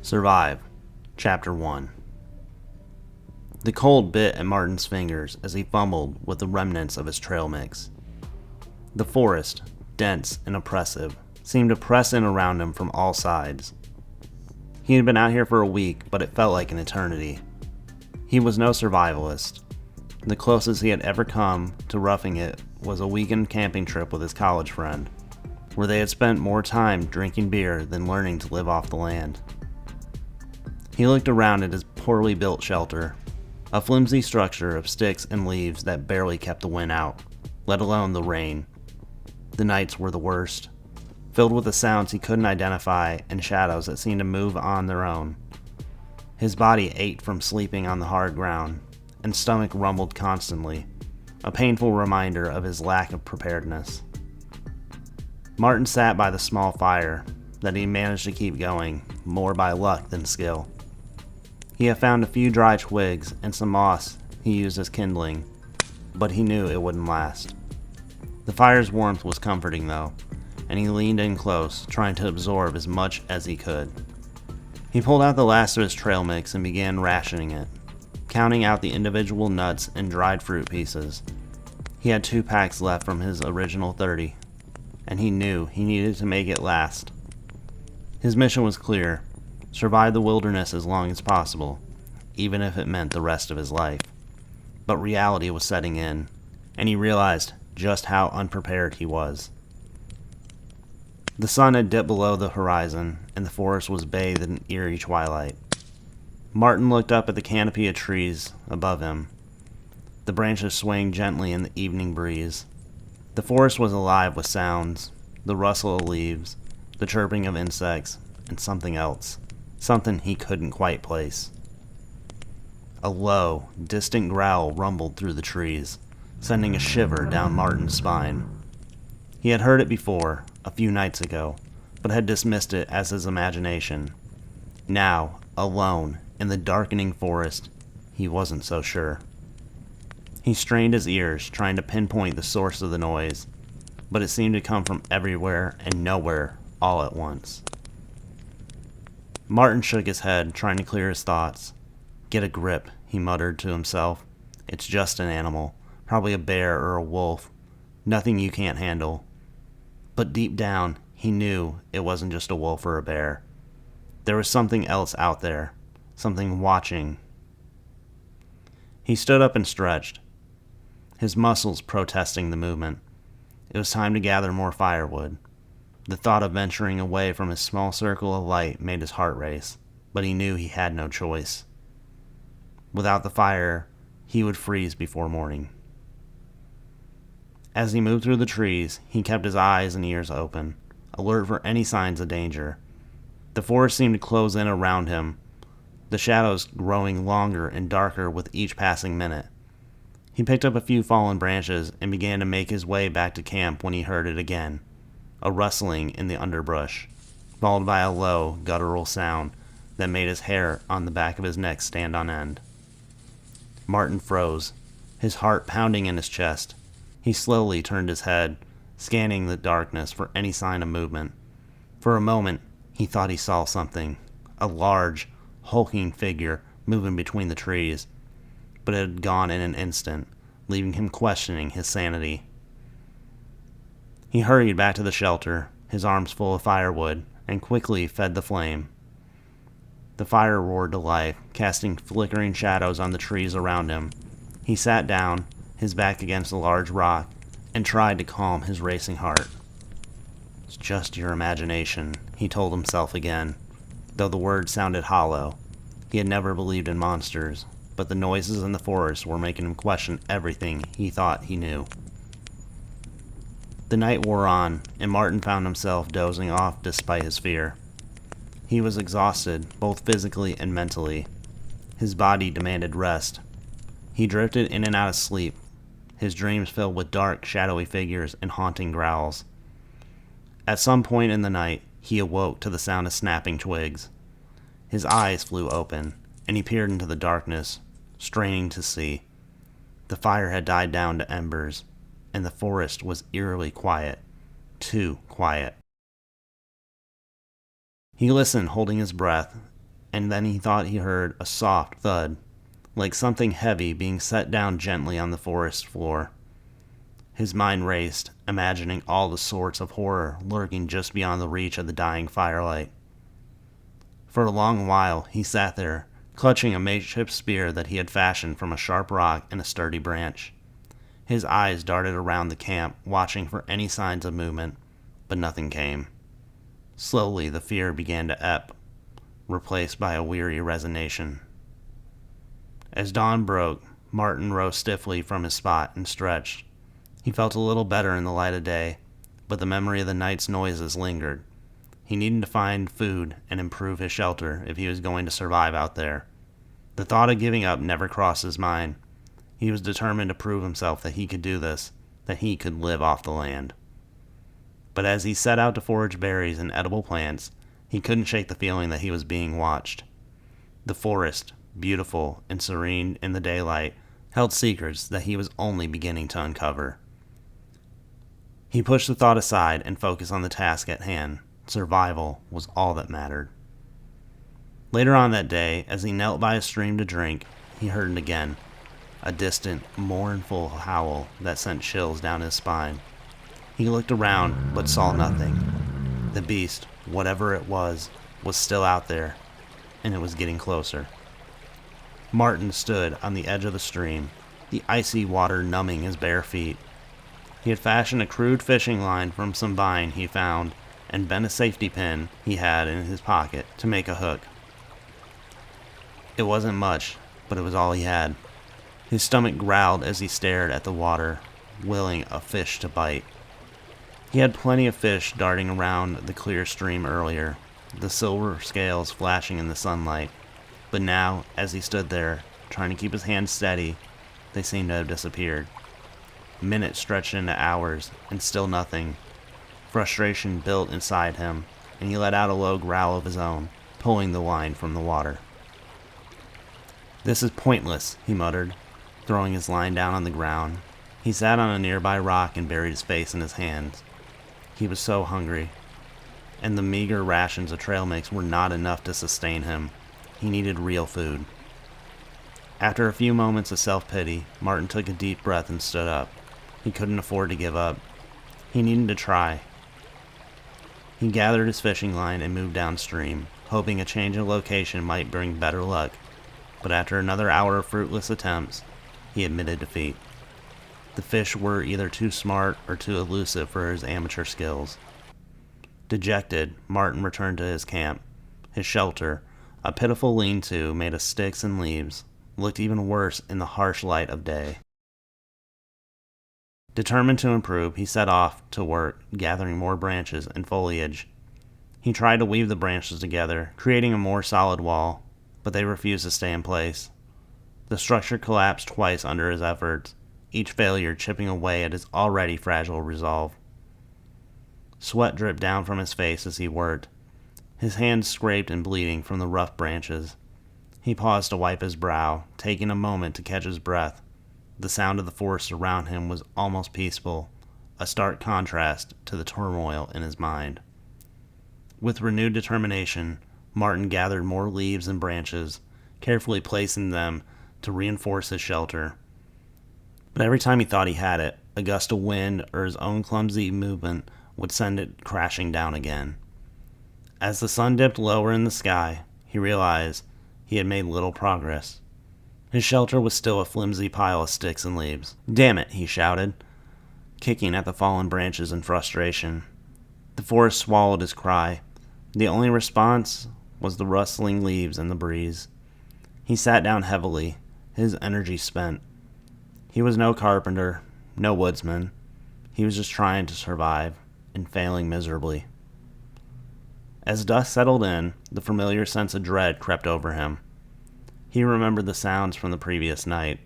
Survive, Chapter 1. The cold bit at Martin's fingers as he fumbled with the remnants of his trail mix. The forest, dense and oppressive, seemed to press in around him from all sides. He had been out here for a week, but it felt like an eternity. He was no survivalist. The closest he had ever come to roughing it was a weekend camping trip with his college friend, where they had spent more time drinking beer than learning to live off the land. He looked around at his poorly built shelter, a flimsy structure of sticks and leaves that barely kept the wind out, let alone the rain. The nights were the worst, filled with the sounds he couldn't identify and shadows that seemed to move on their own. His body ached from sleeping on the hard ground, and stomach rumbled constantly, a painful reminder of his lack of preparedness. Martin sat by the small fire that he managed to keep going, more by luck than skill. He had found a few dry twigs and some moss he used as kindling, but he knew it wouldn't last. The fire's warmth was comforting though, and he leaned in close, trying to absorb as much as he could. He pulled out the last of his trail mix and began rationing it, counting out the individual nuts and dried fruit pieces. He had 2 packs left from his original 30, and he knew he needed to make it last. His mission was clear: survive the wilderness as long as possible, even if it meant the rest of his life. But reality was setting in, and he realized just how unprepared he was. The sun had dipped below the horizon, and the forest was bathed in eerie twilight. Martin looked up at the canopy of trees above him, the branches swaying gently in the evening breeze. The forest was alive with sounds, the rustle of leaves, the chirping of insects, and something else, something he couldn't quite place. A low, distant growl rumbled through the trees, sending a shiver down Martin's spine. He had heard it before, a few nights ago, but had dismissed it as his imagination. Now, alone, in the darkening forest, he wasn't so sure. He strained his ears, trying to pinpoint the source of the noise, but it seemed to come from everywhere and nowhere all at once. Martin shook his head, trying to clear his thoughts. "Get a grip," he muttered to himself. "It's just an animal, probably a bear or a wolf. Nothing you can't handle." But deep down, he knew it wasn't just a wolf or a bear. There was something else out there, something watching. He stood up and stretched, his muscles protesting the movement. It was time to gather more firewood. The thought of venturing away from his small circle of light made his heart race, but he knew he had no choice. Without the fire, he would freeze before morning. As he moved through the trees, he kept his eyes and ears open, alert for any signs of danger. The forest seemed to close in around him, the shadows growing longer and darker with each passing minute. He picked up a few fallen branches and began to make his way back to camp when he heard it again, a rustling in the underbrush, followed by a low, guttural sound that made his hair on the back of his neck stand on end. Martin froze, his heart pounding in his chest. He slowly turned his head, scanning the darkness for any sign of movement. For a moment, he thought he saw something, a large, hulking figure moving between the trees, but it had gone in an instant, leaving him questioning his sanity. He hurried back to the shelter, his arms full of firewood, and quickly fed the flame. The fire roared to life, casting flickering shadows on the trees around him. He sat down, his back against a large rock, and tried to calm his racing heart. "It's just your imagination," he told himself again, though the words sounded hollow. He had never believed in monsters, but the noises in the forest were making him question everything he thought he knew. The night wore on, and Martin found himself dozing off despite his fear. He was exhausted, both physically and mentally. His body demanded rest. He drifted in and out of sleep, his dreams filled with dark, shadowy figures and haunting growls. At some point in the night, he awoke to the sound of snapping twigs. His eyes flew open, and he peered into the darkness, straining to see. The fire had died down to embers, and the forest was eerily quiet, too quiet. He listened, holding his breath, and then he thought he heard a soft thud, like something heavy being set down gently on the forest floor. His mind raced, imagining all the sorts of horror lurking just beyond the reach of the dying firelight. For a long while he sat there, clutching a makeshift spear that he had fashioned from a sharp rock and a sturdy branch. His eyes darted around the camp, watching for any signs of movement, but nothing came. Slowly the fear began to ebb, replaced by a weary resignation. As dawn broke, Martin rose stiffly from his spot and stretched. He felt a little better in the light of day, but the memory of the night's noises lingered. He needed to find food and improve his shelter if he was going to survive out there. The thought of giving up never crossed his mind. He was determined to prove himself that he could do this, that he could live off the land. But as he set out to forage berries and edible plants, he couldn't shake the feeling that he was being watched. The forest, beautiful and serene in the daylight, held secrets that he was only beginning to uncover. He pushed the thought aside and focused on the task at hand. Survival was all that mattered. Later on that day, as he knelt by a stream to drink, he heard it again, a distant, mournful howl that sent chills down his spine. He looked around, but saw nothing. The beast, whatever it was still out there, and it was getting closer. Martin stood on the edge of the stream, the icy water numbing his bare feet. He had fashioned a crude fishing line from some vine he found and bent a safety pin he had in his pocket to make a hook. It wasn't much, but it was all he had. His stomach growled as he stared at the water, willing a fish to bite. He had plenty of fish darting around the clear stream earlier, the silver scales flashing in the sunlight, but now, as he stood there, trying to keep his hands steady, they seemed to have disappeared. Minutes stretched into hours, and still nothing. Frustration built inside him, and he let out a low growl of his own, pulling the line from the water. "This is pointless," he muttered, throwing his line down on the ground. He sat on a nearby rock and buried his face in his hands. He was so hungry, and the meager rations of trail mix were not enough to sustain him. He needed real food. After a few moments of self-pity, Martin took a deep breath and stood up. He couldn't afford to give up. He needed to try. He gathered his fishing line and moved downstream, hoping a change of location might bring better luck. But after another hour of fruitless attempts, he admitted defeat. The fish were either too smart or too elusive for his amateur skills. Dejected, Martin returned to his camp. His shelter, a pitiful lean-to made of sticks and leaves, looked even worse in the harsh light of day. Determined to improve, he set off to work, gathering more branches and foliage. He tried to weave the branches together, creating a more solid wall, but they refused to stay in place. The structure collapsed twice under his efforts, each failure chipping away at his already fragile resolve. Sweat dripped down from his face as he worked, his hands scraped and bleeding from the rough branches. He paused to wipe his brow, taking a moment to catch his breath. The sound of the forest around him was almost peaceful, a stark contrast to the turmoil in his mind. With renewed determination, Martin gathered more leaves and branches, carefully placing them to reinforce his shelter. But every time he thought he had it, a gust of wind or his own clumsy movement would send it crashing down again. As the sun dipped lower in the sky, he realized he had made little progress. His shelter was still a flimsy pile of sticks and leaves. "Damn it," he shouted, kicking at the fallen branches in frustration. The forest swallowed his cry. The only response was the rustling leaves and the breeze. He sat down heavily, his energy spent. He was no carpenter, no woodsman. He was just trying to survive, and failing miserably. As dusk settled in, the familiar sense of dread crept over him. He remembered the sounds from the previous night,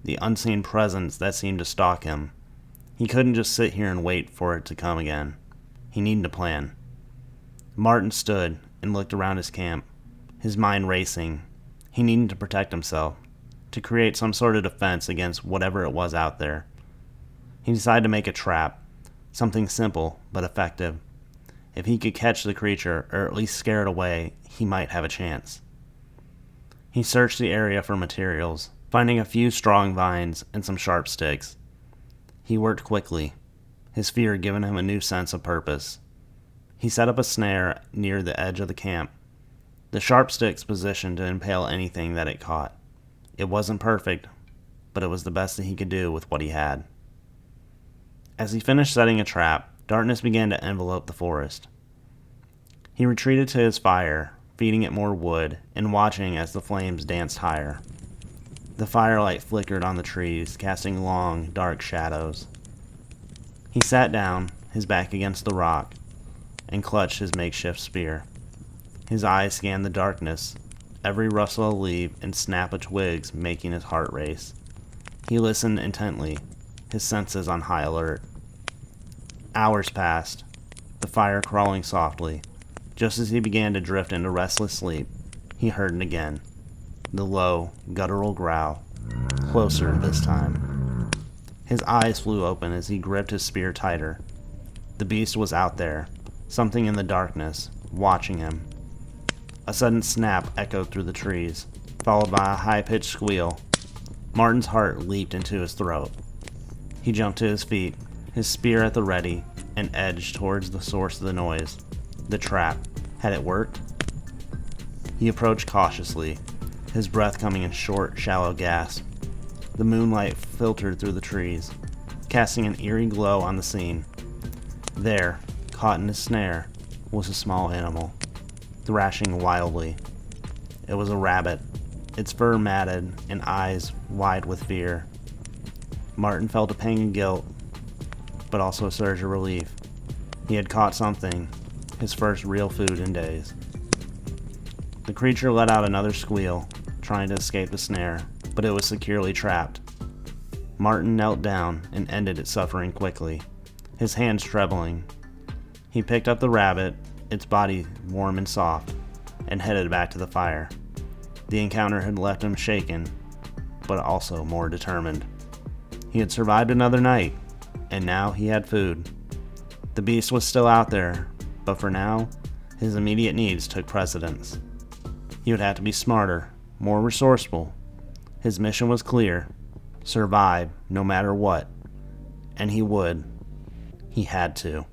the unseen presence that seemed to stalk him. He couldn't just sit here and wait for it to come again. He needed a plan. Martin stood and looked around his camp, his mind racing. He needed to protect himself, to create some sort of defense against whatever it was out there. He decided to make a trap, something simple but effective. If he could catch the creature, or at least scare it away, he might have a chance. He searched the area for materials, finding a few strong vines and some sharp sticks. He worked quickly, his fear giving him a new sense of purpose. He set up a snare near the edge of the camp, the sharp sticks positioned to impale anything that it caught. It wasn't perfect, but it was the best that he could do with what he had. As he finished setting a trap, darkness began to envelope the forest. He retreated to his fire, feeding it more wood and watching as the flames danced higher. The firelight flickered on the trees, casting long, dark shadows. He sat down, his back against the rock, and clutched his makeshift spear. His eyes scanned the darkness, every rustle of leaf and snap of twigs making his heart race. He listened intently, his senses on high alert. Hours passed, the fire crawling softly. Just as he began to drift into restless sleep, he heard it again. The low, guttural growl, closer this time. His eyes flew open as he gripped his spear tighter. The beast was out there, something in the darkness, watching him. A sudden snap echoed through the trees, followed by a high-pitched squeal. Martin's heart leaped into his throat. He jumped to his feet, his spear at the ready, and edged towards the source of the noise. The trap. Had it worked? He approached cautiously, his breath coming in short, shallow gasps. The moonlight filtered through the trees, casting an eerie glow on the scene. There, caught in his snare, was a small animal, thrashing wildly. It was a rabbit, its fur matted and eyes wide with fear. Martin felt a pang of guilt, but also a surge of relief. He had caught something, his first real food in days. The creature let out another squeal, trying to escape the snare, but it was securely trapped. Martin knelt down and ended its suffering quickly, his hands trembling. He picked up the rabbit, its body warm and soft, and headed back to the fire. The encounter had left him shaken, but also more determined. He had survived another night, and now he had food. The beast was still out there, but for now, his immediate needs took precedence. He would have to be smarter, more resourceful. His mission was clear: survive no matter what. And he would. He had to.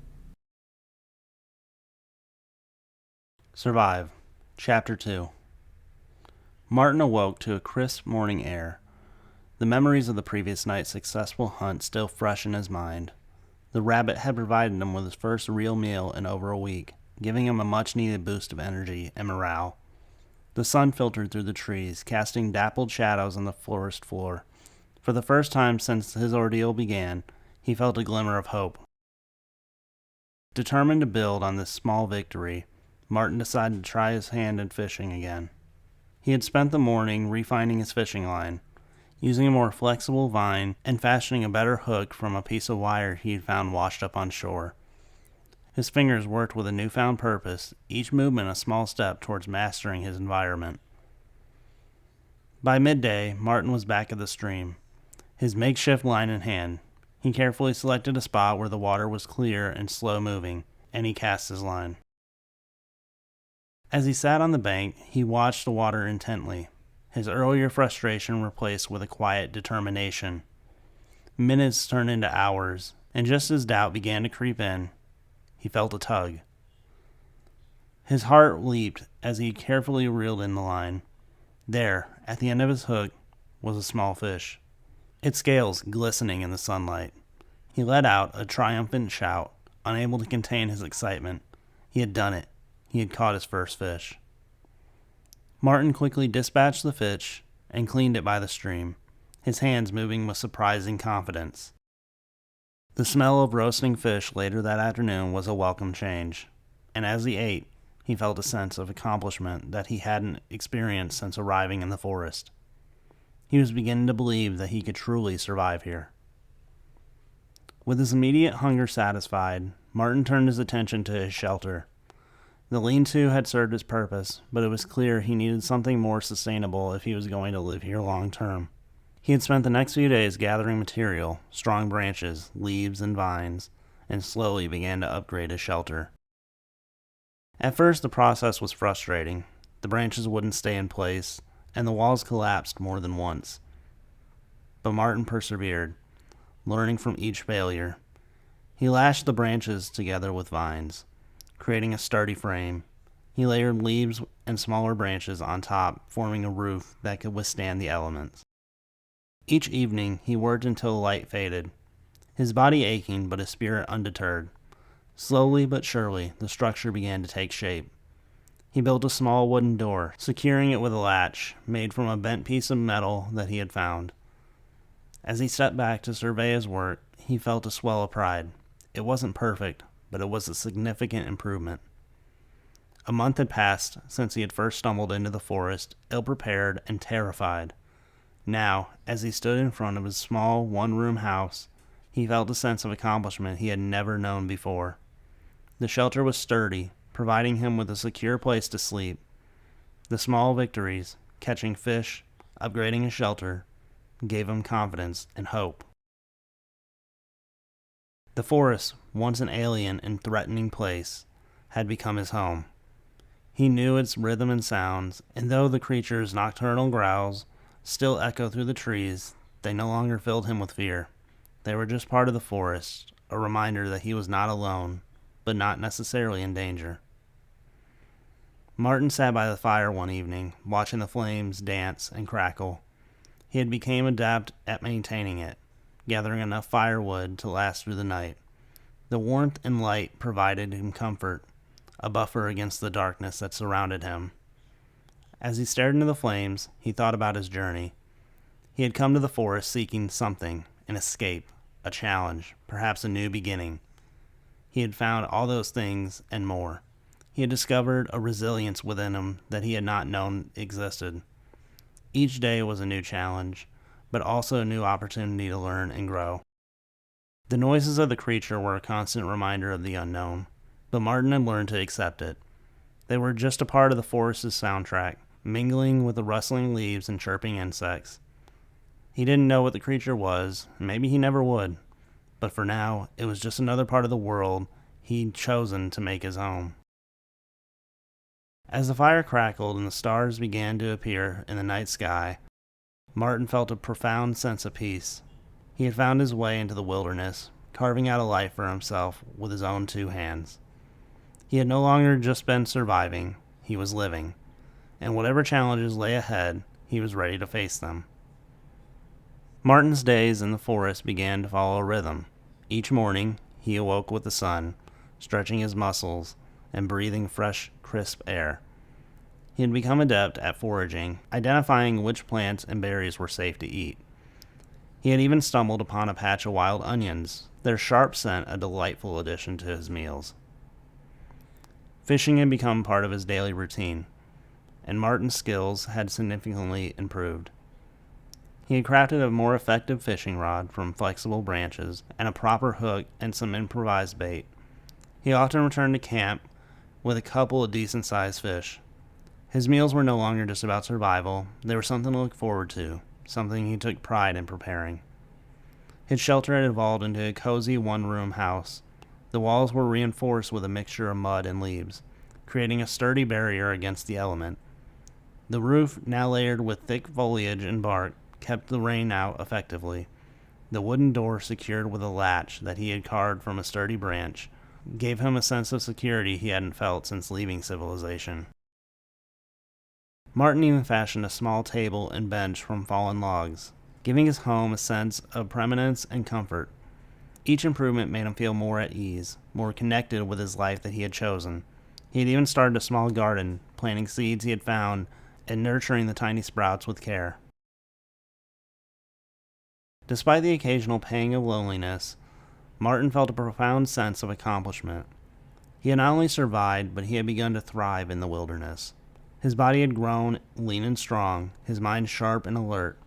Survive. Chapter 2. Martin awoke to a crisp morning air. The memories of the previous night's successful hunt still fresh in his mind. The rabbit had provided him with his first real meal in over a week, giving him a much-needed boost of energy and morale. The sun filtered through the trees, casting dappled shadows on the forest floor. For the first time since his ordeal began, he felt a glimmer of hope. Determined to build on this small victory, Martin decided to try his hand at fishing again. He had spent the morning refining his fishing line, using a more flexible vine and fashioning a better hook from a piece of wire he had found washed up on shore. His fingers worked with a newfound purpose, each movement a small step towards mastering his environment. By midday, Martin was back at the stream, his makeshift line in hand. He carefully selected a spot where the water was clear and slow-moving, and he cast his line. As he sat on the bank, he watched the water intently, his earlier frustration replaced with a quiet determination. Minutes turned into hours, and just as doubt began to creep in, he felt a tug. His heart leaped as he carefully reeled in the line. There, at the end of his hook, was a small fish, its scales glistening in the sunlight. He let out a triumphant shout, unable to contain his excitement. He had done it. He had caught his first fish. Martin quickly dispatched the fish and cleaned it by the stream, his hands moving with surprising confidence. The smell of roasting fish later that afternoon was a welcome change, and as he ate, he felt a sense of accomplishment that he hadn't experienced since arriving in the forest. He was beginning to believe that he could truly survive here. With his immediate hunger satisfied, Martin turned his attention to his shelter. The lean-to had served its purpose, but it was clear he needed something more sustainable if he was going to live here long term. He had spent the next few days gathering material, strong branches, leaves, and vines, and slowly began to upgrade his shelter. At first, the process was frustrating. The branches wouldn't stay in place, and the walls collapsed more than once. But Martin persevered, learning from each failure. He lashed the branches together with vines, creating a sturdy frame. He layered leaves and smaller branches on top, forming a roof that could withstand the elements. Each evening, he worked until the light faded, his body aching but his spirit undeterred. Slowly but surely, the structure began to take shape. He built a small wooden door, securing it with a latch made from a bent piece of metal that he had found. As he stepped back to survey his work, he felt a swell of pride. It wasn't perfect, but it was a significant improvement. A month had passed since he had first stumbled into the forest, ill-prepared and terrified. Now, as he stood in front of his small one-room house, he felt a sense of accomplishment he had never known before. The shelter was sturdy, providing him with a secure place to sleep. The small victories, catching fish, upgrading his shelter, gave him confidence and hope. The forest, once an alien and threatening place, had become his home. He knew its rhythm and sounds, and though the creature's nocturnal growls still echoed through the trees, they no longer filled him with fear. They were just part of the forest, a reminder that he was not alone, but not necessarily in danger. Martin sat by the fire one evening, watching the flames dance and crackle. He had become adept at maintaining it, gathering enough firewood to last through the night. The warmth and light provided him comfort, a buffer against the darkness that surrounded him. As he stared into the flames, he thought about his journey. He had come to the forest seeking something, an escape, a challenge, perhaps a new beginning. He had found all those things and more. He had discovered a resilience within him that he had not known existed. Each day was a new challenge, but also a new opportunity to learn and grow. The noises of the creature were a constant reminder of the unknown, but Martin had learned to accept it. They were just a part of the forest's soundtrack, mingling with the rustling leaves and chirping insects. He didn't know what the creature was, and maybe he never would, but for now, it was just another part of the world he'd chosen to make his home. As the fire crackled and the stars began to appear in the night sky, Martin felt a profound sense of peace. He had found his way into the wilderness, carving out a life for himself with his own two hands. He had no longer just been surviving, he was living, and whatever challenges lay ahead, he was ready to face them. Martin's days in the forest began to follow a rhythm. Each morning, he awoke with the sun, stretching his muscles and breathing fresh, crisp air. He had become adept at foraging, identifying which plants and berries were safe to eat. He had even stumbled upon a patch of wild onions, their sharp scent a delightful addition to his meals. Fishing had become part of his daily routine, and Martin's skills had significantly improved. He had crafted a more effective fishing rod from flexible branches and a proper hook and some improvised bait. He often returned to camp with a couple of decent-sized fish. His meals were no longer just about survival, they were something to look forward to, something he took pride in preparing. His shelter had evolved into a cozy one-room house. The walls were reinforced with a mixture of mud and leaves, creating a sturdy barrier against the element. The roof, now layered with thick foliage and bark, kept the rain out effectively. The wooden door, secured with a latch that he had carved from a sturdy branch, gave him a sense of security he hadn't felt since leaving civilization. Martin even fashioned a small table and bench from fallen logs, giving his home a sense of permanence and comfort. Each improvement made him feel more at ease, more connected with his life that he had chosen. He had even started a small garden, planting seeds he had found and nurturing the tiny sprouts with care. Despite the occasional pang of loneliness, Martin felt a profound sense of accomplishment. He had not only survived, but he had begun to thrive in the wilderness. His body had grown lean and strong, his mind sharp and alert.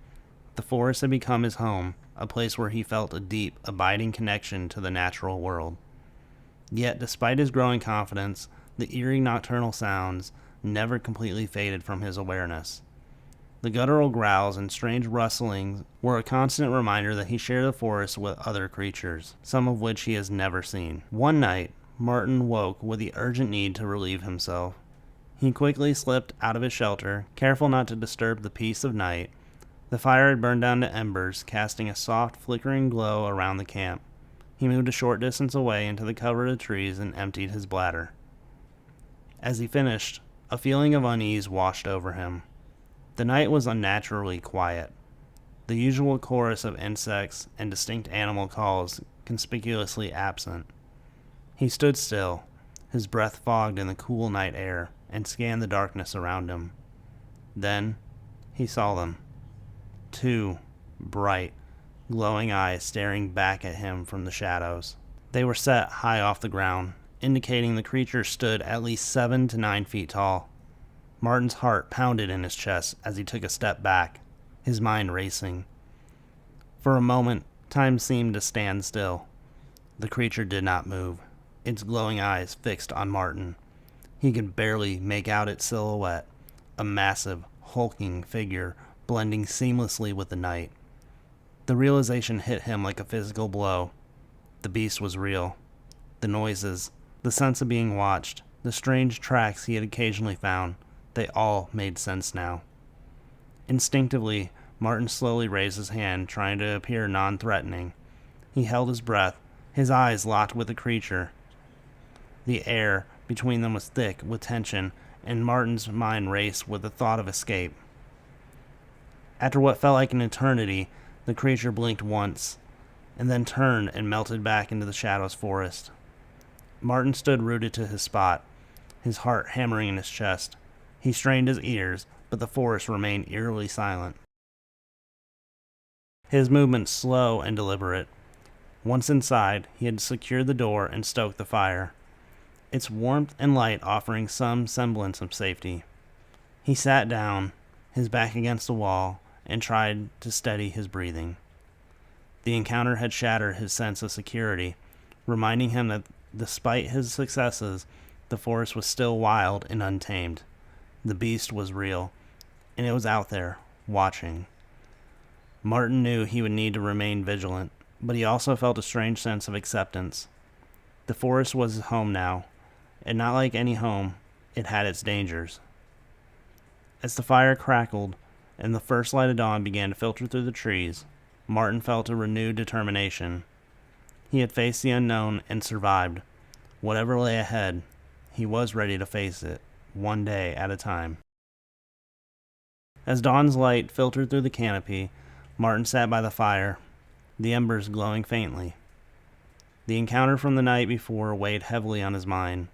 The forest had become his home, a place where he felt a deep, abiding connection to the natural world. Yet, despite his growing confidence, the eerie nocturnal sounds never completely faded from his awareness. The guttural growls and strange rustlings were a constant reminder that he shared the forest with other creatures, some of which he has never seen. One night, Martin woke with the urgent need to relieve himself. He quickly slipped out of his shelter, careful not to disturb the peace of night. The fire had burned down to embers, casting a soft, flickering glow around the camp. He moved a short distance away into the cover of the trees and emptied his bladder. As he finished, a feeling of unease washed over him. The night was unnaturally quiet. The usual chorus of insects and distinct animal calls conspicuously absent. He stood still, his breath fogged in the cool night air, and scanned the darkness around him. Then he saw them. Two bright, glowing eyes staring back at him from the shadows. They were set high off the ground, indicating the creature stood at least 7 to 9 feet tall. Martin's heart pounded in his chest as he took a step back, his mind racing. For a moment, time seemed to stand still. The creature did not move, its glowing eyes fixed on Martin. He could barely make out its silhouette, a massive, hulking figure blending seamlessly with the night. The realization hit him like a physical blow. The beast was real. The noises, the sense of being watched, the strange tracks he had occasionally found, they all made sense now. Instinctively, Martin slowly raised his hand, trying to appear non-threatening. He held his breath, his eyes locked with the creature. The air between them was thick with tension, and Martin's mind raced with the thought of escape. After what felt like an eternity, the creature blinked once, and then turned and melted back into the shadows forest. Martin stood rooted to his spot, his heart hammering in his chest. He strained his ears, but the forest remained eerily silent. His movements slow and deliberate. Once inside, he had secured the door and stoked the fire, its warmth and light offering some semblance of safety. He sat down, his back against the wall, and tried to steady his breathing. The encounter had shattered his sense of security, reminding him that despite his successes, the forest was still wild and untamed. The beast was real, and it was out there, watching. Martin knew he would need to remain vigilant, but he also felt a strange sense of acceptance. The forest was his home now, and not like any home, it had its dangers. As the fire crackled, and the first light of dawn began to filter through the trees, Martin felt a renewed determination. He had faced the unknown and survived. Whatever lay ahead, he was ready to face it, one day at a time. As dawn's light filtered through the canopy, Martin sat by the fire, the embers glowing faintly. The encounter from the night before weighed heavily on his mind,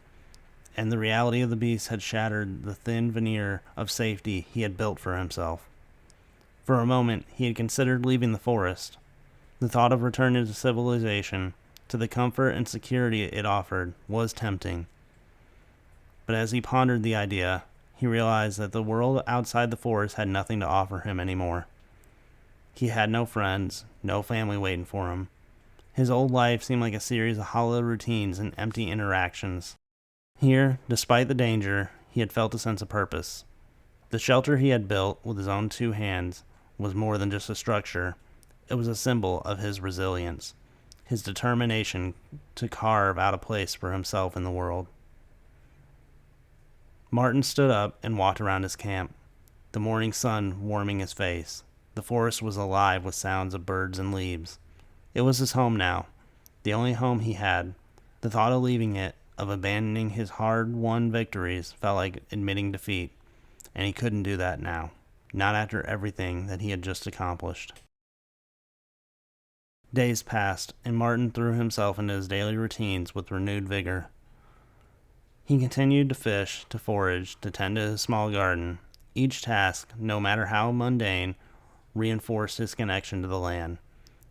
and the reality of the beast had shattered the thin veneer of safety he had built for himself. For a moment, he had considered leaving the forest. The thought of returning to civilization, to the comfort and security it offered, was tempting. But as he pondered the idea, he realized that the world outside the forest had nothing to offer him anymore. He had no friends, no family waiting for him. His old life seemed like a series of hollow routines and empty interactions. Here, despite the danger, he had felt a sense of purpose. The shelter he had built with his own 2 hands was more than just a structure. It was a symbol of his resilience, his determination to carve out a place for himself in the world. Martin stood up and walked around his camp, the morning sun warming his face. The forest was alive with sounds of birds and leaves. It was his home now, the only home he had. The thought of leaving it, of abandoning his hard-won victories, felt like admitting defeat, and he couldn't do that now, not after everything that he had just accomplished. Days passed, and Martin threw himself into his daily routines with renewed vigor. He continued to fish, to forage, to tend to his small garden. Each task, no matter how mundane, reinforced his connection to the land.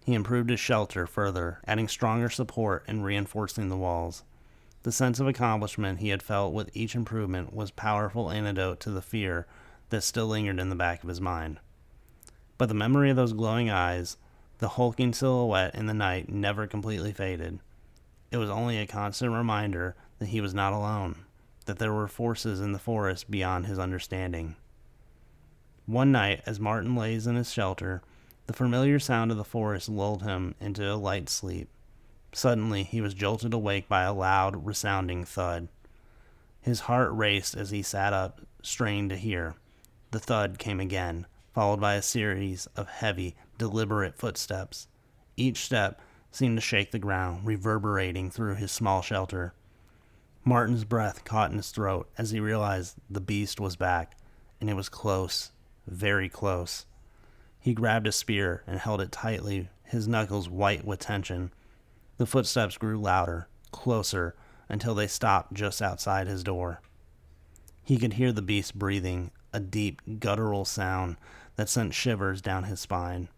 He improved his shelter further, adding stronger support and reinforcing the walls. The sense of accomplishment he had felt with each improvement was a powerful antidote to the fear that still lingered in the back of his mind. But the memory of those glowing eyes, the hulking silhouette in the night, never completely faded. It was only a constant reminder that he was not alone, that there were forces in the forest beyond his understanding. One night, as Martin lay in his shelter, the familiar sound of the forest lulled him into a light sleep. Suddenly, he was jolted awake by a loud, resounding thud. His heart raced as he sat up, strained to hear. The thud came again, followed by a series of heavy, deliberate footsteps. Each step seemed to shake the ground, reverberating through his small shelter. Martin's breath caught in his throat as he realized the beast was back, and it was close, very close. He grabbed a spear and held it tightly, his knuckles white with tension. The footsteps grew louder, closer, until they stopped just outside his door. He could hear the beast breathing, a deep, guttural sound that sent shivers down his spine.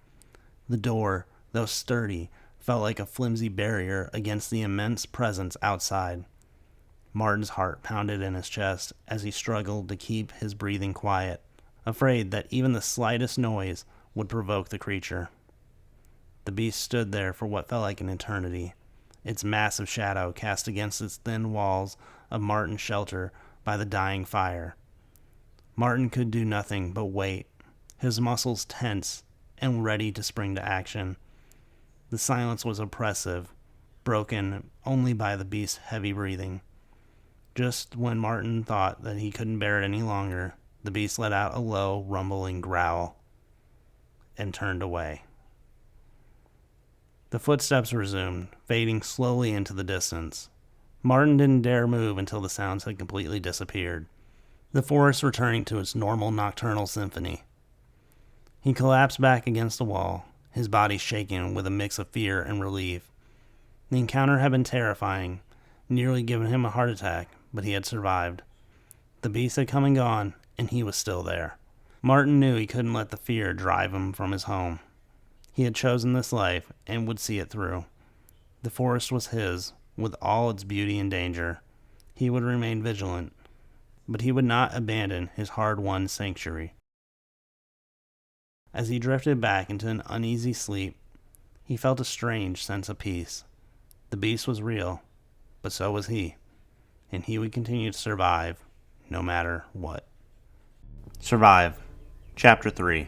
The door, though sturdy, felt like a flimsy barrier against the immense presence outside. Martin's heart pounded in his chest as he struggled to keep his breathing quiet, afraid that even the slightest noise would provoke the creature. The beast stood there for what felt like an eternity, its massive shadow cast against its thin walls of Martin's shelter by the dying fire. Martin could do nothing but wait, his muscles tense and ready to spring to action. The silence was oppressive, broken only by the beast's heavy breathing. Just when Martin thought that he couldn't bear it any longer, the beast let out a low, rumbling growl and turned away. The footsteps resumed, fading slowly into the distance. Martin didn't dare move until the sounds had completely disappeared, the forest returning to its normal nocturnal symphony. He collapsed back against the wall, his body shaking with a mix of fear and relief. The encounter had been terrifying, nearly giving him a heart attack, but he had survived. The beast had come and gone, and he was still there. Martin knew he couldn't let the fear drive him from his home. He had chosen this life and would see it through. The forest was his, with all its beauty and danger. He would remain vigilant, but he would not abandon his hard-won sanctuary. As he drifted back into an uneasy sleep, he felt a strange sense of peace. The beast was real, but so was he, and he would continue to survive, no matter what. Survive. Chapter 3.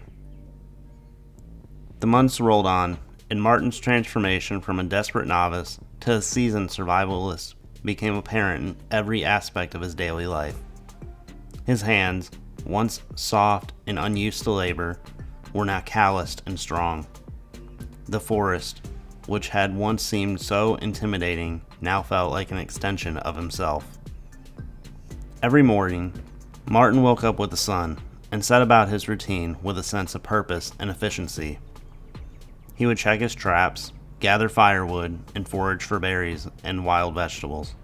The months rolled on, and Martin's transformation from a desperate novice to a seasoned survivalist became apparent in every aspect of his daily life. His hands, once soft and unused to labor, were now calloused and strong. The forest, which had once seemed so intimidating, now felt like an extension of himself. Every morning, Martin woke up with the sun and set about his routine with a sense of purpose and efficiency. He would check his traps, gather firewood, and forage for berries and wild vegetables.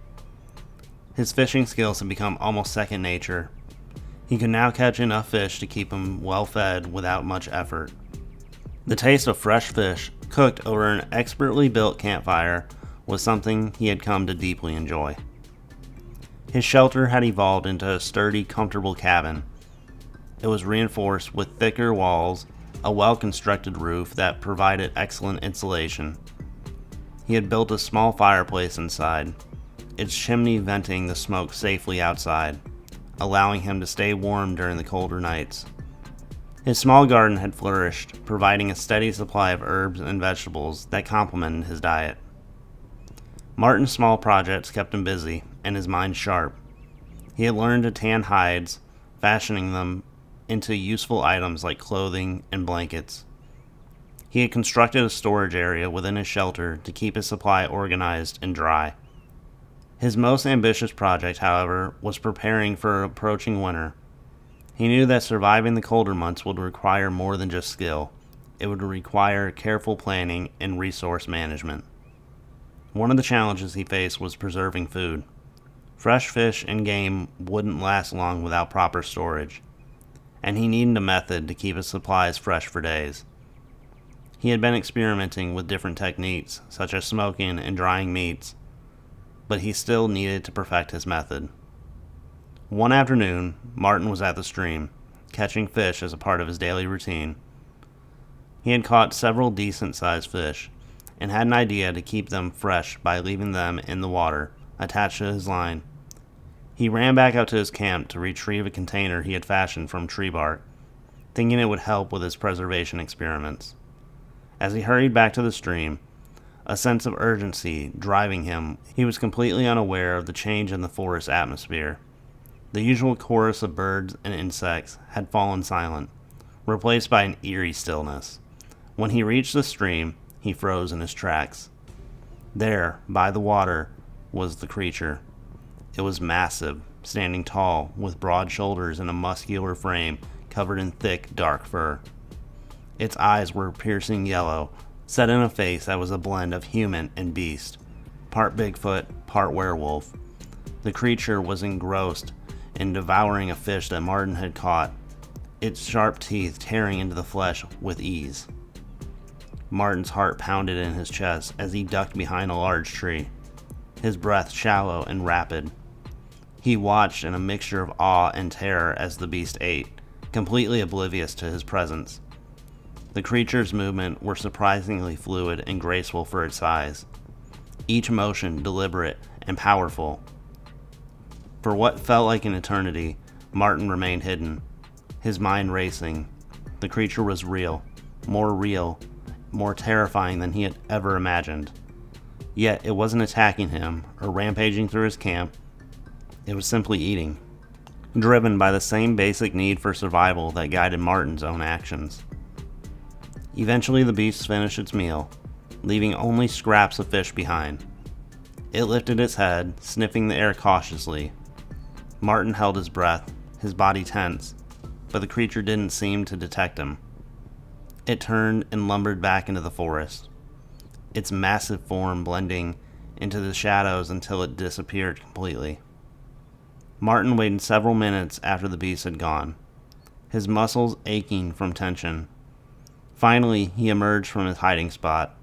His fishing skills had become almost second nature. He could now catch enough fish to keep him well fed without much effort. The taste of fresh fish, cooked over an expertly built campfire, was something he had come to deeply enjoy. His shelter had evolved into a sturdy, comfortable cabin. It was reinforced with thicker walls, a well-constructed roof that provided excellent insulation. He had built a small fireplace inside, its chimney venting the smoke safely outside, allowing him to stay warm during the colder nights. His small garden had flourished, providing a steady supply of herbs and vegetables that complemented his diet. Martin's small projects kept him busy and his mind sharp. He had learned to tan hides, fashioning them into useful items like clothing and blankets. He had constructed a storage area within his shelter to keep his supply organized and dry. His most ambitious project, however, was preparing for approaching winter. He knew that surviving the colder months would require more than just skill. It would require careful planning and resource management. One of the challenges he faced was preserving food. Fresh fish and game wouldn't last long without proper storage, and he needed a method to keep his supplies fresh for days. He had been experimenting with different techniques, such as smoking and drying meats, but he still needed to perfect his method. One afternoon, Martin was at the stream, catching fish as a part of his daily routine. He had caught several decent-sized fish, and had an idea to keep them fresh by leaving them in the water, attached to his line. He ran back out to his camp to retrieve a container he had fashioned from tree bark, thinking it would help with his preservation experiments. As he hurried back to the stream, a sense of urgency driving him, he was completely unaware of the change in the forest atmosphere. The usual chorus of birds and insects had fallen silent, replaced by an eerie stillness. When he reached the stream, he froze in his tracks. There, by the water, was the creature. It was massive, standing tall, with broad shoulders and a muscular frame covered in thick, dark fur. Its eyes were piercing yellow, set in a face that was a blend of human and beast, part Bigfoot, part werewolf. The creature was engrossed in devouring a fish that Martin had caught, its sharp teeth tearing into the flesh with ease. Martin's heart pounded in his chest as he ducked behind a large tree, his breath shallow and rapid. He watched in a mixture of awe and terror as the beast ate, completely oblivious to his presence. The creature's movements were surprisingly fluid and graceful for its size, each motion deliberate and powerful. For what felt like an eternity, Martin remained hidden, his mind racing. The creature was real, more terrifying than he had ever imagined. Yet it wasn't attacking him or rampaging through his camp. It was simply eating, driven by the same basic need for survival that guided Martin's own actions. Eventually the beast finished its meal, leaving only scraps of fish behind. It lifted its head, sniffing the air cautiously. Martin held his breath, his body tense, but the creature didn't seem to detect him. It turned and lumbered back into the forest, its massive form blending into the shadows until it disappeared completely. Martin waited several minutes after the beast had gone, his muscles aching from tension. Finally, he emerged from his hiding spot,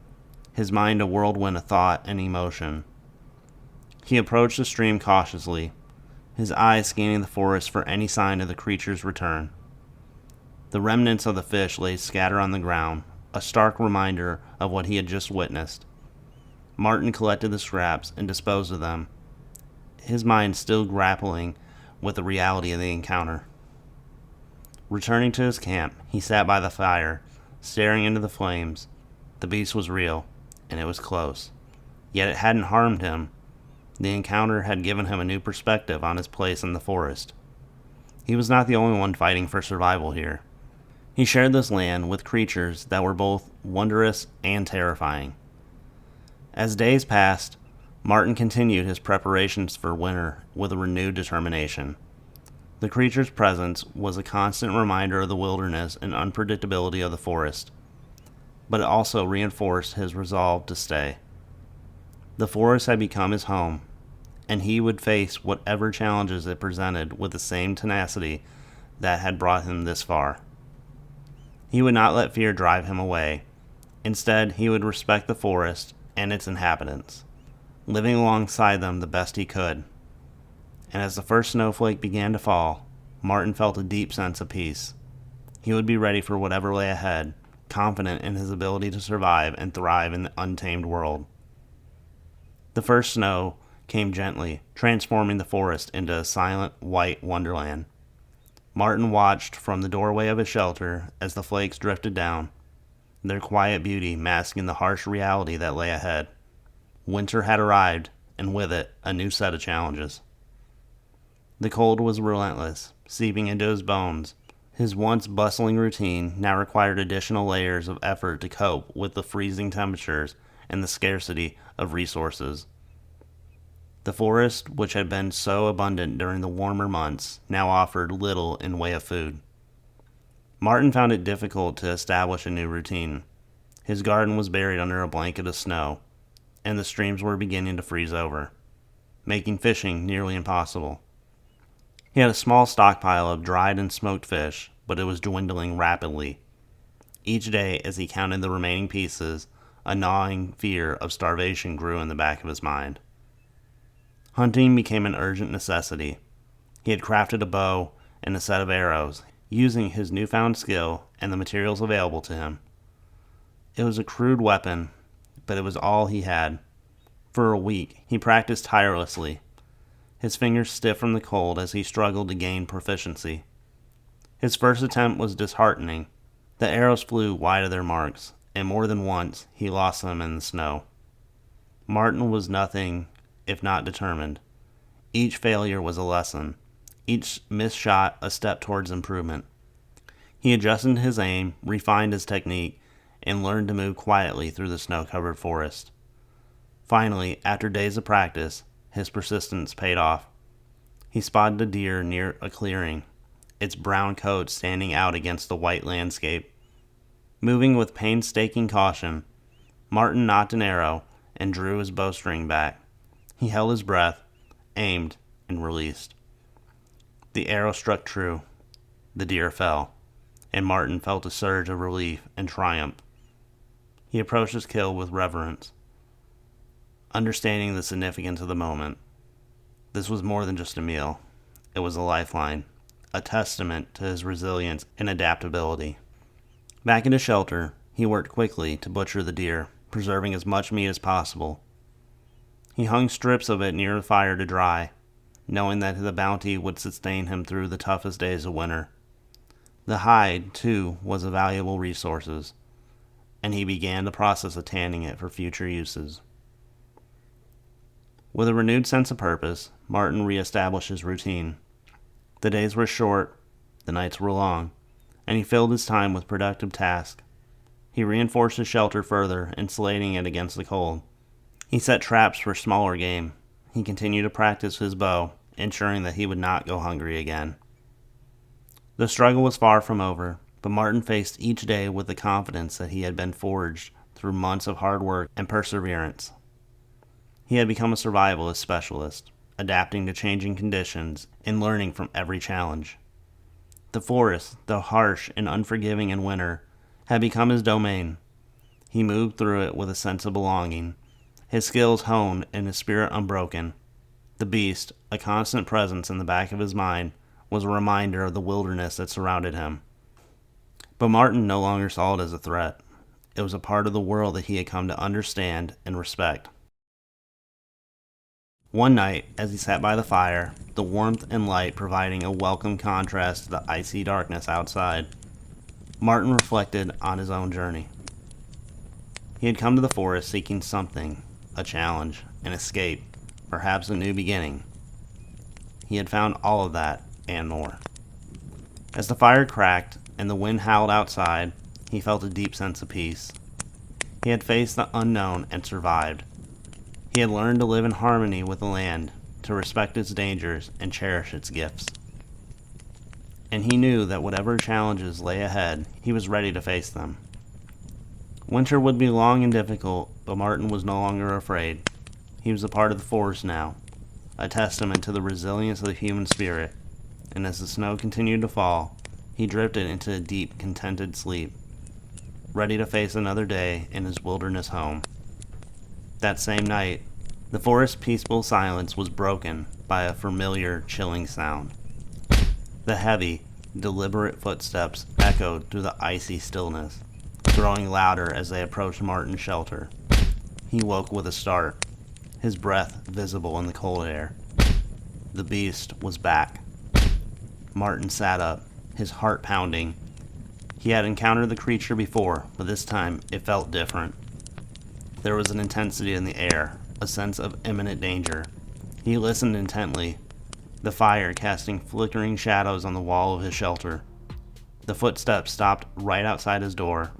his mind a whirlwind of thought and emotion. He approached the stream cautiously, his eyes scanning the forest for any sign of the creature's return. The remnants of the fish lay scattered on the ground, a stark reminder of what he had just witnessed. Martin collected the scraps and disposed of them, his mind still grappling with the reality of the encounter. Returning to his camp, he sat by the fire, staring into the flames. The beast was real, and it was close. Yet it hadn't harmed him. The encounter had given him a new perspective on his place in the forest. He was not the only one fighting for survival here. He shared this land with creatures that were both wondrous and terrifying. As days passed, Martin continued his preparations for winter with a renewed determination. The creature's presence was a constant reminder of the wilderness and unpredictability of the forest, but it also reinforced his resolve to stay. The forest had become his home, and he would face whatever challenges it presented with the same tenacity that had brought him this far. He would not let fear drive him away. Instead, he would respect the forest and its inhabitants, living alongside them the best he could. And as the first snowflake began to fall, Martin felt a deep sense of peace. He would be ready for whatever lay ahead, confident in his ability to survive and thrive in the untamed world. The first snow came gently, transforming the forest into a silent, white wonderland. Martin watched from the doorway of his shelter as the flakes drifted down, their quiet beauty masking the harsh reality that lay ahead. Winter had arrived, and with it, a new set of challenges. The cold was relentless, seeping into his bones. His once bustling routine now required additional layers of effort to cope with the freezing temperatures and the scarcity of resources. The forest, which had been so abundant during the warmer months, now offered little in way of food. Martin found it difficult to establish a new routine. His garden was buried under a blanket of snow, and the streams were beginning to freeze over, making fishing nearly impossible. He had a small stockpile of dried and smoked fish, but it was dwindling rapidly. Each day, as he counted the remaining pieces, a gnawing fear of starvation grew in the back of his mind. Hunting became an urgent necessity. He had crafted a bow and a set of arrows, using his newfound skill and the materials available to him. It was a crude weapon, but it was all he had. For a week, he practiced tirelessly, his fingers stiff from the cold as he struggled to gain proficiency. His first attempt was disheartening. The arrows flew wide of their marks, and more than once he lost them in the snow. Martin was nothing if not determined. Each failure was a lesson, each missed shot a step towards improvement. He adjusted his aim, refined his technique, and learned to move quietly through the snow-covered forest. Finally, after days of practice, his persistence paid off. He spotted a deer near a clearing, its brown coat standing out against the white landscape. Moving with painstaking caution, Martin nocked an arrow and drew his bowstring back. He held his breath, aimed, and released. The arrow struck true. The deer fell, and Martin felt a surge of relief and triumph. He approached his kill with reverence, understanding the significance of the moment. This was more than just a meal. It was a lifeline, a testament to his resilience and adaptability. Back in his shelter, he worked quickly to butcher the deer, preserving as much meat as possible. He hung strips of it near the fire to dry, knowing that the bounty would sustain him through the toughest days of winter. The hide, too, was a valuable resource, and he began the process of tanning it for future uses. With a renewed sense of purpose, Martin reestablished his routine. The days were short, the nights were long, and he filled his time with productive tasks. He reinforced his shelter further, insulating it against the cold. He set traps for smaller game. He continued to practice his bow, ensuring that he would not go hungry again. The struggle was far from over, but Martin faced each day with the confidence that he had been forged through months of hard work and perseverance. He had become a survivalist specialist, adapting to changing conditions and learning from every challenge. The forest, though harsh and unforgiving in winter, had become his domain. He moved through it with a sense of belonging, his skills honed and his spirit unbroken. The beast, a constant presence in the back of his mind, was a reminder of the wilderness that surrounded him. But Martin no longer saw it as a threat. It was a part of the world that he had come to understand and respect. One night, as he sat by the fire, the warmth and light providing a welcome contrast to the icy darkness outside, Martin reflected on his own journey. He had come to the forest seeking something, a challenge, an escape, perhaps a new beginning. He had found all of that and more. As the fire cracked and the wind howled outside, he felt a deep sense of peace. He had faced the unknown and survived. He had learned to live in harmony with the land, to respect its dangers and cherish its gifts. And he knew that whatever challenges lay ahead, he was ready to face them. Winter would be long and difficult, but Martin was no longer afraid. He was a part of the forest now, a testament to the resilience of the human spirit, and as the snow continued to fall, he drifted into a deep, contented sleep, ready to face another day in his wilderness home. That same night, the forest's peaceful silence was broken by a familiar, chilling sound. The heavy, deliberate footsteps echoed through the icy stillness, growing louder as they approached Martin's shelter. He woke with a start, his breath visible in the cold air. The beast was back. Martin sat up, his heart pounding. He had encountered the creature before, but this time it felt different. There was an intensity in the air, a sense of imminent danger. He listened intently, the fire casting flickering shadows on the wall of his shelter. The footsteps stopped right outside his door.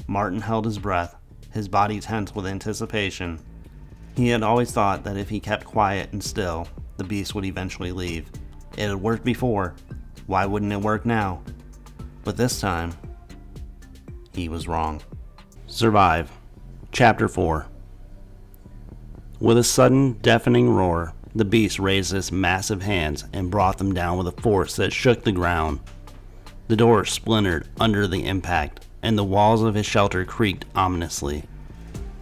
Martin held his breath, his body tense with anticipation. He had always thought that if he kept quiet and still, the beast would eventually leave. It had worked before. Why wouldn't it work now? But this time, he was wrong. Survive. Chapter 4. With a sudden, deafening roar, the beast raised its massive hands and brought them down with a force that shook the ground. The door splintered under the impact, and the walls of his shelter creaked ominously.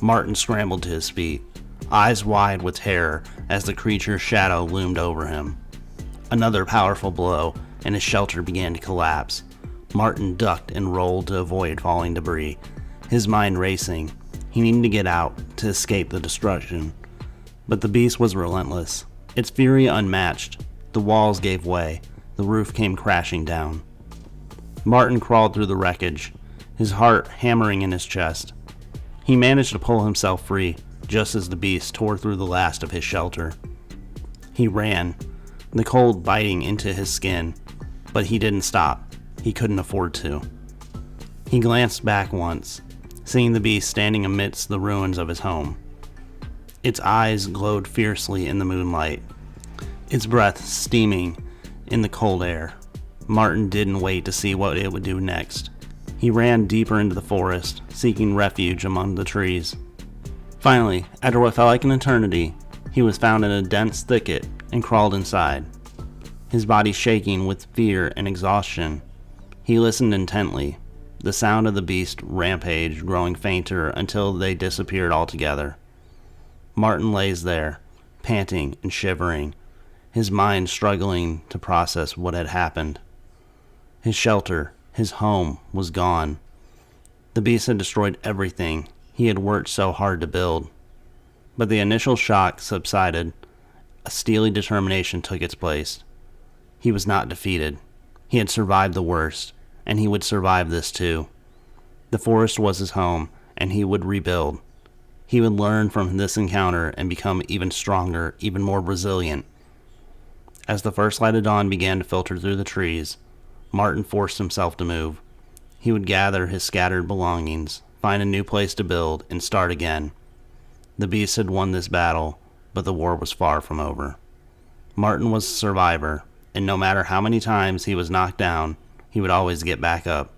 Martin scrambled to his feet, eyes wide with terror as the creature's shadow loomed over him. Another powerful blow, and his shelter began to collapse. Martin ducked and rolled to avoid falling debris, his mind racing. He needed to get out, to escape the destruction. But the beast was relentless, its fury unmatched. The walls gave way, the roof came crashing down. Martin crawled through the wreckage, his heart hammering in his chest. He managed to pull himself free, just as the beast tore through the last of his shelter. He ran, the cold biting into his skin, but he didn't stop. He couldn't afford to. He glanced back once, seeing the beast standing amidst the ruins of his home. Its eyes glowed fiercely in the moonlight, its breath steaming in the cold air. Martin didn't wait to see what it would do next. He ran deeper into the forest, seeking refuge among the trees. Finally, after what felt like an eternity, he was found in a dense thicket and crawled inside. His body shaking with fear and exhaustion, he listened intently, the sound of the beast's rampage growing fainter until they disappeared altogether. Martin lays there, panting and shivering, his mind struggling to process what had happened. His shelter, his home, was gone. The beast had destroyed everything he had worked so hard to build. But the initial shock subsided. A steely determination took its place. He was not defeated. He had survived the worst, and he would survive this too. The forest was his home, and he would rebuild. He would learn from this encounter and become even stronger, even more resilient. As the first light of dawn began to filter through the trees, Martin forced himself to move. He would gather his scattered belongings, find a new place to build, and start again. The beast had won this battle, but the war was far from over. Martin was a survivor, and no matter how many times he was knocked down, he would always get back up.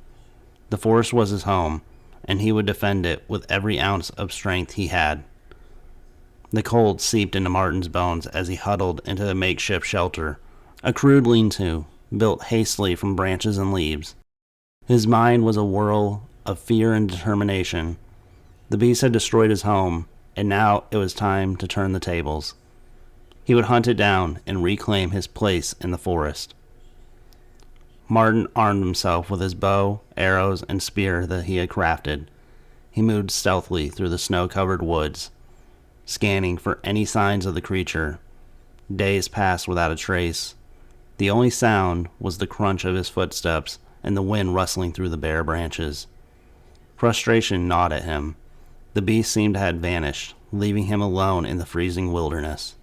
The forest was his home, and he would defend it with every ounce of strength he had. The cold seeped into Martin's bones as he huddled into a makeshift shelter, a crude lean-to, built hastily from branches and leaves. His mind was a whirl of fear and determination. The beast had destroyed his home, and now it was time to turn the tables. He would hunt it down and reclaim his place in the forest. Martin armed himself with his bow, arrows, and spear that he had crafted. He moved stealthily through the snow-covered woods, scanning for any signs of the creature. Days passed without a trace. The only sound was the crunch of his footsteps and the wind rustling through the bare branches. Frustration gnawed at him. The beast seemed to have vanished, leaving him alone in the freezing wilderness.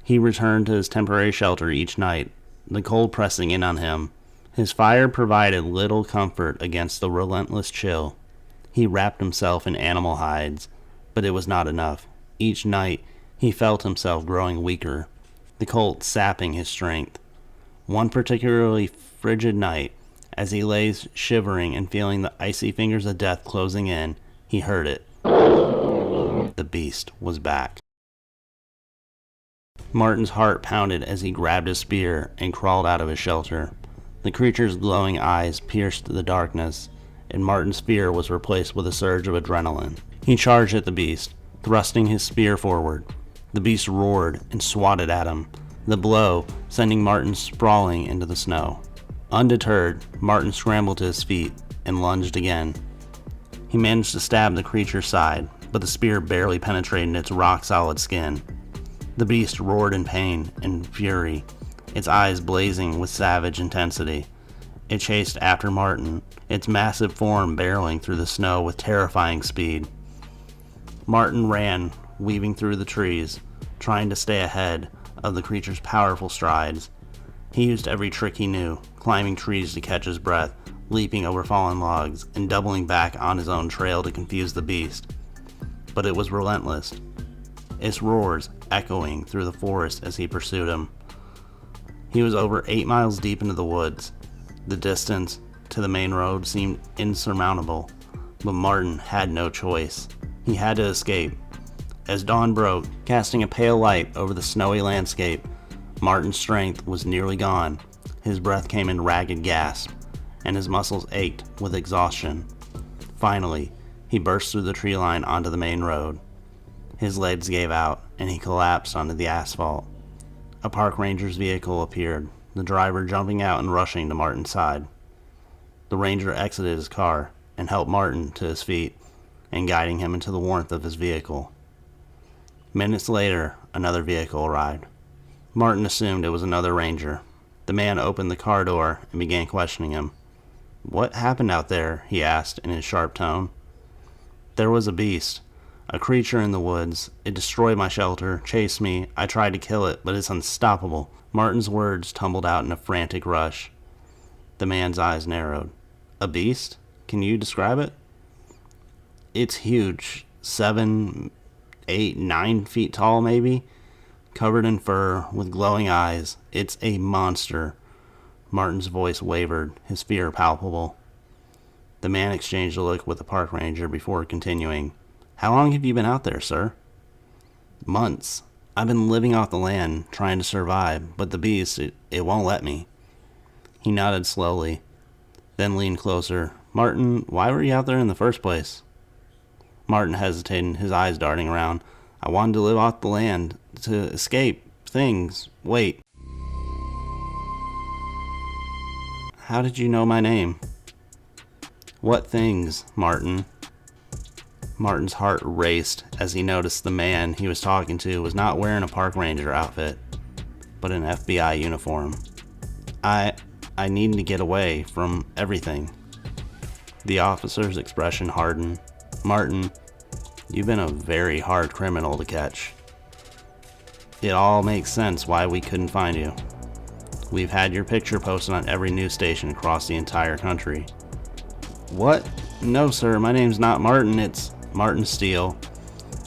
He returned to his temporary shelter each night, the cold pressing in on him. His fire provided little comfort against the relentless chill. He wrapped himself in animal hides, but it was not enough. Each night, he felt himself growing weaker, the cold sapping his strength. One particularly frigid night, as he lay shivering and feeling the icy fingers of death closing in, he heard it. The beast was back. Martin's heart pounded as he grabbed his spear and crawled out of his shelter. The creature's glowing eyes pierced the darkness, and Martin's fear was replaced with a surge of adrenaline. He charged at the beast, thrusting his spear forward. The beast roared and swatted at him, the blow sending Martin sprawling into the snow. Undeterred, Martin scrambled to his feet and lunged again. He managed to stab the creature's side, but the spear barely penetrated its rock-solid skin. The beast roared in pain and fury, its eyes blazing with savage intensity. It chased after Martin, its massive form barreling through the snow with terrifying speed. Martin ran, weaving through the trees, trying to stay ahead of the creature's powerful strides. He used every trick he knew, climbing trees to catch his breath, leaping over fallen logs, and doubling back on his own trail to confuse the beast. But it was relentless, its roars echoing through the forest as he pursued him. He was over 8 miles deep into the woods. The distance to the main road seemed insurmountable, but Martin had no choice. He had to escape. As dawn broke, casting a pale light over the snowy landscape, Martin's strength was nearly gone. His breath came in ragged gasps, and his muscles ached with exhaustion. Finally, he burst through the tree line onto the main road. His legs gave out, and he collapsed onto the asphalt. A park ranger's vehicle appeared, the driver jumping out and rushing to Martin's side. The ranger exited his car and helped Martin to his feet, and guiding him into the warmth of his vehicle. Minutes later, another vehicle arrived. Martin assumed it was another ranger. The man opened the car door and began questioning him. "What happened out there?" he asked in his sharp tone. "There was a beast. A creature in the woods. It destroyed my shelter, chased me. I tried to kill it, but it's unstoppable. Martin's words tumbled out in a frantic rush. The man's eyes narrowed. A beast? Can you describe it? It's huge. 7, 8, 9 feet tall, maybe? Covered in fur, with glowing eyes. It's a monster. Martin's voice wavered, his fear palpable. The man exchanged a look with the park ranger before continuing. How long have you been out there, sir? Months. I've been living off the land, trying to survive, but the beast, it won't let me. He nodded slowly, then leaned closer. Martin, why were you out there in the first place? Martin hesitated, his eyes darting around. I wanted to live off the land, to escape things. Wait. How did you know my name? What things, Martin? Martin's heart raced as he noticed the man he was talking to was not wearing a park ranger outfit, but an FBI uniform. I need to get away from everything. The officer's expression hardened. Martin, you've been a very hard criminal to catch. It all makes sense why we couldn't find you. We've had your picture posted on every news station across the entire country. What? No, sir, my name's not Martin, it's Martin Steele.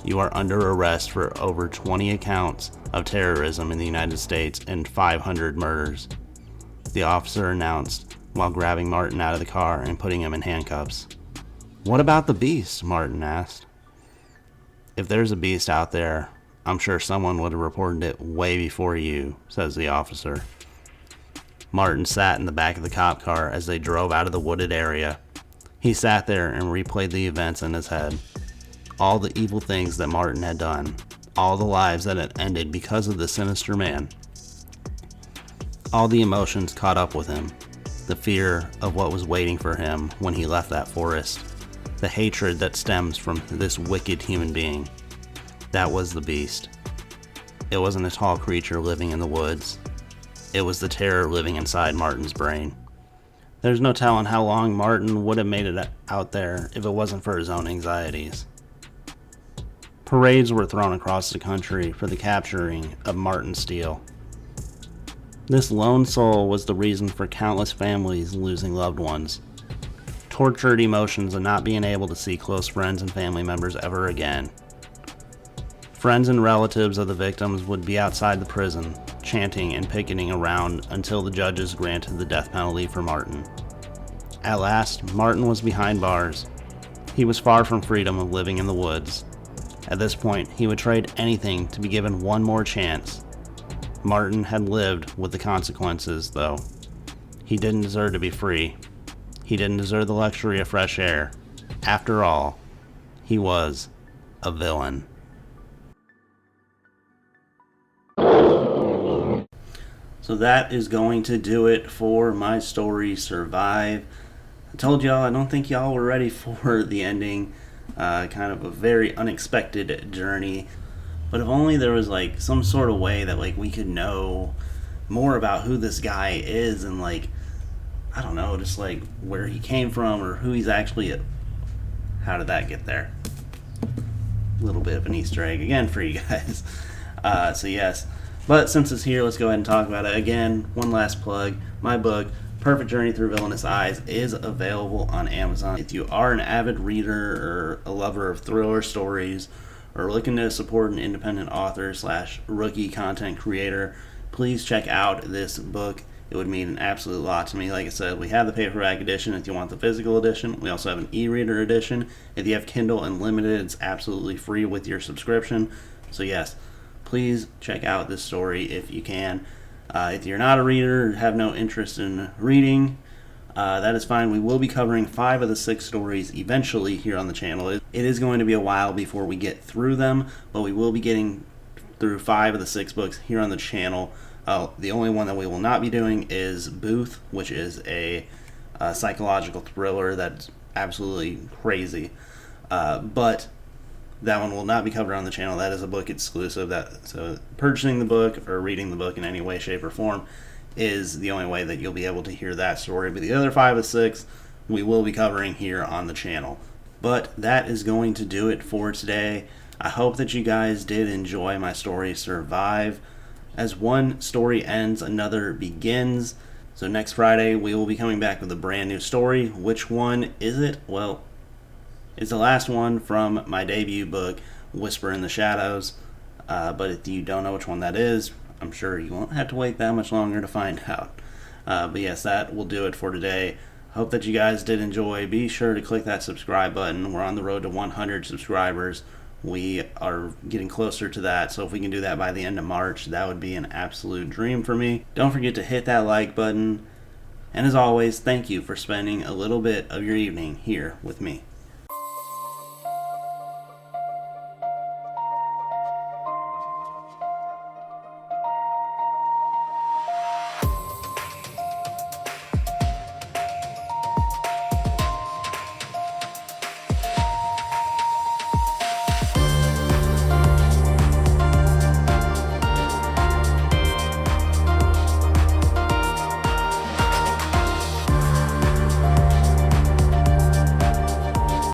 You are under arrest for over 20 accounts of terrorism in the United States and 500 murders, the officer announced while grabbing Martin out of the car and putting him in handcuffs. What about the beast? Martin asked. If there's a beast out there, I'm sure someone would have reported it way before you, says the officer. Martin sat in the back of the cop car as they drove out of the wooded area. He sat there and replayed the events in his head. All the evil things that Martin had done. All the lives that had ended because of the sinister man. All the emotions caught up with him. The fear of what was waiting for him when he left that forest. The hatred that stems from this wicked human being. That was the beast. It wasn't a tall creature living in the woods. It was the terror living inside Martin's brain. There's no telling how long Martin would have made it out there if it wasn't for his own anxieties. Parades were thrown across the country for the capturing of Martin Steele. This lone soul was the reason for countless families losing loved ones. Tortured emotions of not being able to see close friends and family members ever again. Friends and relatives of the victims would be outside the prison, chanting and picketing around until the judges granted the death penalty for Martin. At last, Martin was behind bars. He was far from freedom of living in the woods. At this point, he would trade anything to be given one more chance. Martin had lived with the consequences, though. He didn't deserve to be free. He didn't deserve the luxury of fresh air. After all, he was a villain. So that is going to do it for my story, Survive. I told y'all I don't think y'all were ready for the ending. Kind of a very unexpected journey. But if only there was like some sort of way that like we could know more about who this guy is and like, I don't know, just like where he came from or who he's actually. How did that get there? A little bit of an Easter egg again for you guys. So yes. But since it's here, let's go ahead and talk about it. Again, one last plug. My book, Perfect Journey Through Villainous Eyes, is available on Amazon. If you are an avid reader or a lover of thriller stories or looking to support an independent author / rookie content creator, please check out this book. It would mean an absolute lot to me. Like I said, we have the paperback edition if you want the physical edition. We also have an e-reader edition. If you have Kindle Unlimited, it's absolutely free with your subscription. So yes, please check out this story if you can. If you're not a reader or have no interest in reading, that is fine. We will be covering 5 of the 6 stories eventually here on the channel. It is going to be a while before we get through them, but we will be getting through 5 of the 6 books here on the channel. The only one that we will not be doing is Booth, which is a psychological thriller that's absolutely crazy. But that one will not be covered on the channel. That is a book exclusive. So purchasing the book or reading the book in any way, shape, or form is the only way that you'll be able to hear that story. But the other 5 of 6 we will be covering here on the channel. But that is going to do it for today. I hope that you guys did enjoy my story, Survive. As one story ends, another begins. So next Friday, we will be coming back with a brand new story. Which one is it? Well, it's the last one from my debut book, Whisper in the Shadows. But if you don't know which one that is, I'm sure you won't have to wait that much longer to find out. But yes, that will do it for today. Hope that you guys did enjoy. Be sure to click that subscribe button. We're on the road to 100 subscribers. We are getting closer to that, so if we can do that by the end of March, that would be an absolute dream for me. Don't forget to hit that like button. And as always, thank you for spending a little bit of your evening here with me.